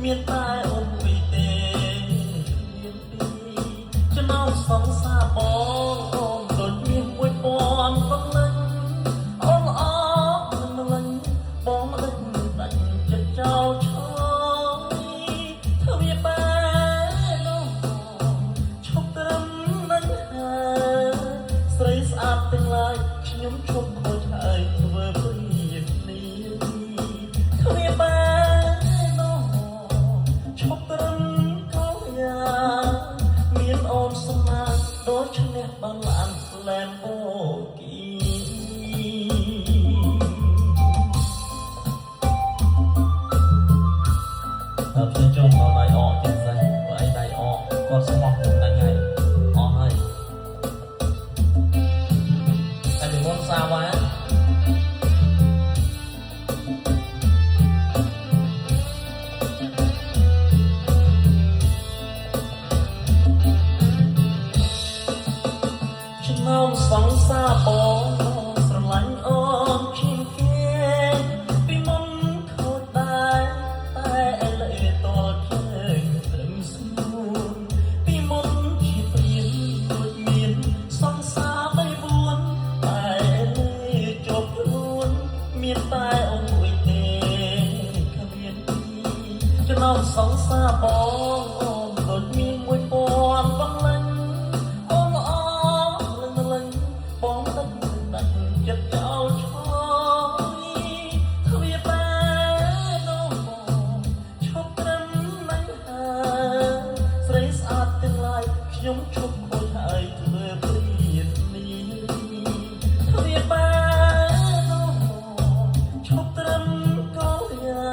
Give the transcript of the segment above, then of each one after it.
មានតែអូនពីទេមានពីចំណោមសងសាបងអូនដូចមានមួយពាន់បឹកលឹងអូនអរមិនលឹងបងមិនដាច់ចិត្តចោលឆ្លើយធ្វើវាបែនោះឈប់ត្រឹមនឹងហើយស្រីស្អាតទាំងឡាយខ្ញុំឈប់ខូចហើយធ្វើព្រៀបនេះធ្វើវាបែនោះឈប់ត្រឹមកោយ៉ាមានអូនស្មាតដូចឈ្នះបានឡានឡែមអូគីខ្ញុំចូលមកដៃអកចឹងស្អីបើអីដៃអកគាត់ស្មោះនឹងដាច់ហើយអស់ហើយតែពីមុនសាវ៉ាចំណោមសងសាបងស្រឡាញ់អូនជាងគេពីមុនខូចដែរតែឥឡូវតឃើញត្រឹមស្នួនពីមុនជាព្រៀនដូចមានសងសា3-4តែឥឡូវជាប់ខ្លួនមានតែអូនមួយទេគ្មានពីចំណោមសងសាបងអូនដូចមានមួយពាន់បងលឹងបងដាច់ចិត្តចោលឆ្លើយធ្វើវាបែនោះឈប់ត្រឹមនឹងហើយស្រីស្អាតទាំងឡាយខ្ញុំឈប់ខូចហើយធ្វើព្រៀបនេះធ្វើវាបែនោះឈប់ត្រឹមកោយ៉ា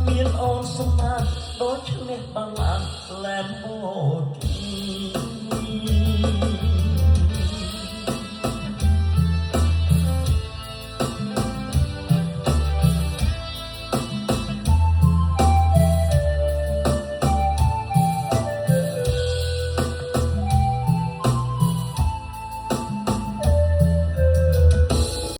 មានអូនសម្បត្តិដូចឈ្នះបានឡានឡែមអូ